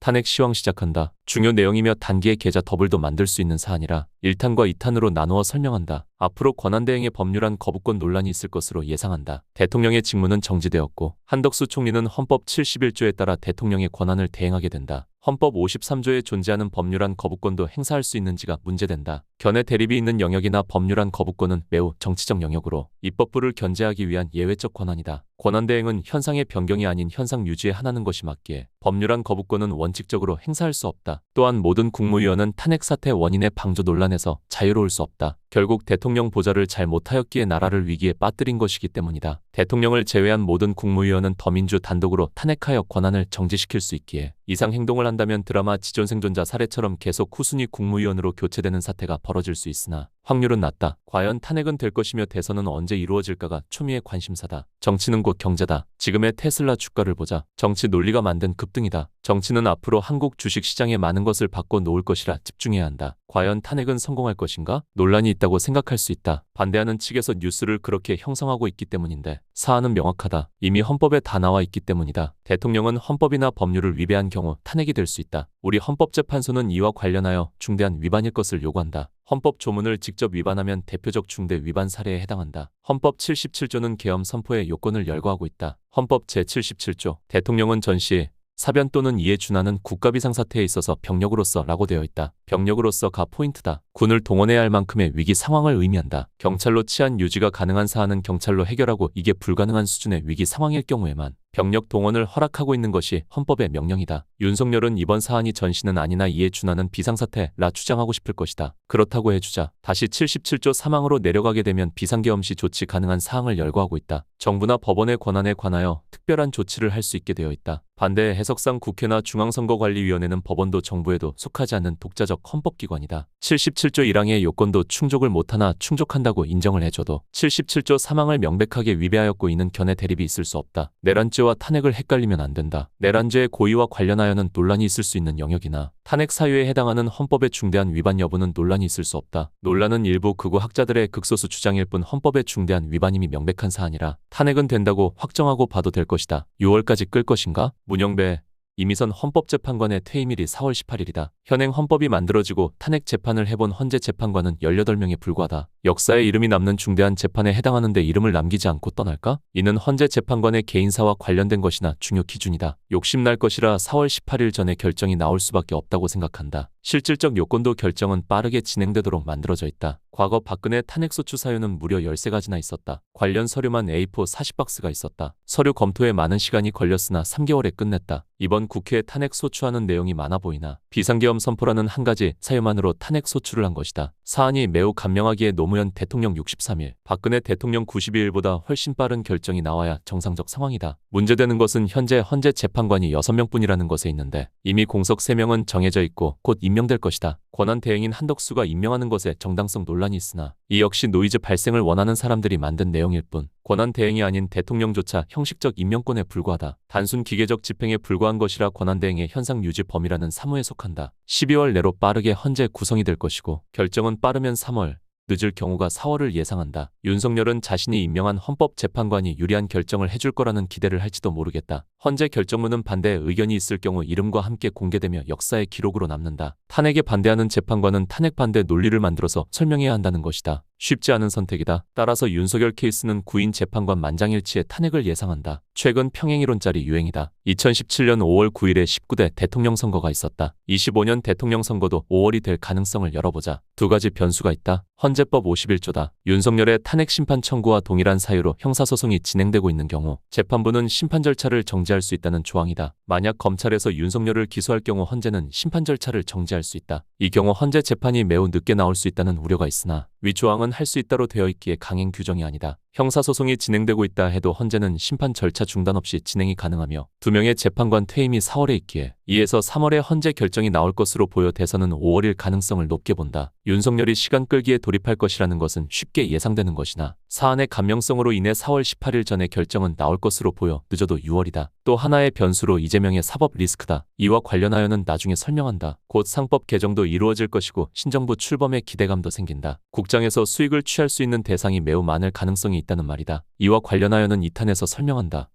탄핵 시황 시작한다. 중요 내용이며 단기의 계좌 더블도 만들 수 있는 사안이라 1탄과 2탄으로 나누어 설명한다. 앞으로 권한대행의 법률안 거부권 논란이 있을 것으로 예상한다. 대통령의 직무는 정지되었고 한덕수 총리는 헌법 71조에 따라 대통령의 권한을 대행하게 된다. 헌법 53조에 존재하는 법률안 거부권도 행사할 수 있는지가 문제된다. 견해 대립이 있는 영역이나 법률안 거부권은 매우 정치적 영역으로 입법부를 견제하기 위한 예외적 권한이다. 권한대행은 현상의 변경이 아닌 현상 유지에 한하는 것이 맞기에 법률안 거부권은 원칙적으로 행사할 수 없다. 또한 모든 국무위원은 탄핵 사태 원인의 방조 논란에서 자유로울 수 없다. 결국 대통령 보좌를 잘 못하였기에 나라를 위기에 빠뜨린 것이기 때문이다. 대통령을 제외한 모든 국무위원은 더민주 단독으로 탄핵하여 권한을 정지시킬 수 있기에 이상 행동을 한다면 드라마 지존생존자 사례처럼 계속 후순위 국무위원으로 교체되는 사태가 벌어질 수 있으나 확률은 낮다. 과연 탄핵은 될 것이며 대선은 언제 이루어질까가 초미의 관심사다. 정치는 곧 경제다. 지금의 테슬라 주가를 보자. 정치 논리가 만든 급등이다. 정치는 앞으로 한국 주식시장에 많은 것을 바꿔 놓을 것이라 집중해야 한다. 과연 탄핵은 성공할 것인가? 논란이 있다고 생각할 수 있다. 반대하는 측에서 뉴스를 그렇게 형성하고 있기 때문인데 사안은 명확하다. 이미 헌법에 다 나와 있기 때문이다. 대통령은 헌법이나 법률을 위배한 경우 탄핵이 될 수 있다. 우리 헌법재판소는 이와 관련하여 중대한 위반일 것을 요구한다. 헌법 조문을 직접 위반하면 대표적 중대 위반 사례에 해당한다. 헌법 77조는 계엄 선포의 요건을 열거하고 있다. 헌법 제77조 대통령은 전시 사변 또는 이에 준하는 국가비상사태에 있어서 병력으로서 라고 되어 있다. 병력으로서가 포인트다. 군을 동원해야 할 만큼의 위기 상황을 의미한다. 경찰로 치안 유지가 가능한 사안은 경찰로 해결하고 이게 불가능한 수준의 위기 상황일 경우에만 병력 동원을 허락하고 있는 것이 헌법의 명령이다. 윤석열은 이번 사안이 전시는 아니나 이에 준하는 비상사태라 주장하고 싶을 것이다. 그렇다고 해주자. 다시 77조 사망으로 내려가게 되면 비상계엄 시 조치 가능한 사항을 열거하고 있다. 정부나 법원의 권한에 관하여 특별한 조치를 할 수 있게 되어 있다. 반대의 해석상 국회나 중앙선거관리위원회는 법원도 정부에도 속하지 않는 독자적 헌법기관이다. 77조 1항의 요건도 충족을 못하나 충족한다고 인정을 해줘도 77조 사망을 명백하게 위배하였고 이는 견해 대립이 있을 수 없다. 내란죄와 탄핵을 헷갈리면 안 된다. 내란죄의 고의와 관련하여는 논란이 있을 수 있는 영역이나 탄핵 사유에 해당하는 헌법의 중대한 위반 여부는 논란이 있을 수 없다. 논란은 일부 극우 학자들의 극소수 주장일 뿐 헌법의 중대한 위반임이 명백한 사안이라 탄핵은 된다고 확정하고 봐도 될 것이다. 6월까지 끌 것인가? 문영배 이미선 헌법재판관의 퇴임일이 4월 18일이다. 현행 헌법이 만들어지고 탄핵 재판을 해본 헌재 재판관은 18명에 불과하다. 역사에 이름이 남는 중대한 재판에 해당하는데 이름을 남기지 않고 떠날까? 이는 헌재 재판관의 개인사와 관련된 것이나 중요 기준이다. 욕심날 것이라 4월 18일 전에 결정이 나올 수밖에 없다고 생각한다. 실질적 요건도 결정은 빠르게 진행되도록 만들어져 있다. 과거 박근혜 탄핵소추 사유는 무려 13가지나 있었다. 관련 서류만 A4 40박스가 있었다. 서류 검토에 많은 시간이 걸렸으나 3개월에 끝냈다. 이번 국회에 탄핵 소추하는 내용이 많아 보이나 비상계엄 선포라는 한 가지 사유만으로 탄핵 소추를 한 것이다. 사안이 매우 간명하기에 노무현 대통령 63일, 박근혜 대통령 92일보다 훨씬 빠른 결정이 나와야 정상적 상황이다. 문제되는 것은 현재 헌재 재판관이 6명뿐이라는 것에 있는데 이미 공석 3명은 정해져 있고 곧 임명될 것이다. 권한 대행인 한덕수가 임명하는 것에 정당성 논란이 있으나 이 역시 노이즈 발생을 원하는 사람들이 만든 내용일 뿐 권한 대행이 아닌 대통령조차 형식적 임명권에 불과하다. 단순 기계적 집행에 불과한 것이라 권한 대행의 현상 유지 범위라는 사무에 속한다. 12월 내로 빠르게 헌재 구성이 될 것이고 결정은 빠르면 3월, 늦을 경우가 4월을 예상한다. 윤석열은 자신이 임명한 헌법재판관이 유리한 결정을 해줄 거라는 기대를 할지도 모르겠다. 헌재 결정문은 반대의 의견이 있을 경우 이름과 함께 공개되며 역사의 기록으로 남는다. 탄핵에 반대하는 재판관은 탄핵 반대 논리를 만들어서 설명해야 한다는 것이다. 쉽지 않은 선택이다. 따라서 윤석열 케이스는 구인 재판관 만장일치의 탄핵을 예상한다. 최근 평행이론짜리 유행이다. 2017년 5월 9일에 19대 대통령 선거가 있었다. 25년 대통령 선거도 5월이 될 가능성을 열어보자. 두 가지 변수가 있다. 헌재법 51조다. 윤석열의 탄핵 심판 청구와 동일한 사유로 형사소송이 진행되고 있는 경우 재판부는 심판 절차를 정지할 수 있다는 조항이다. 만약 검찰에서 윤석열을 기소할 경우 헌재는 심판 절차를 정지할 수 있다. 이 경우 헌재 재판이 매우 늦게 나올 수 있다는 우려가 있으나 위 조항은 할 수 있다로 되어 있기에 강행 규정이 아니다. 형사소송이 진행되고 있다 해도 헌재는 심판 절차 중단 없이 진행이 가능하며 2명의 재판관 퇴임이 4월에 있기에 2에서 3월에 헌재 결정이 나올 것으로 보여 대선은 5월일 가능성을 높게 본다. 윤석열이 시간 끌기에 돌입할 것이라는 것은 쉽게 예상되는 것이나 사안의 간명성으로 인해 4월 18일 전에 결정은 나올 것으로 보여 늦어도 6월이다. 또 하나의 변수로 이재명의 사법 리스크다. 이와 관련하여는 나중에 설명한다. 곧 상법 개정도 이루어질 것이고 신정부 출범의 기대감도 생긴다. 국장에서 수익을 취할 수 있는 대상이 매우 많을 가능성이 있다는 말이다. 이와 관련하여는 2탄에서 설명한다.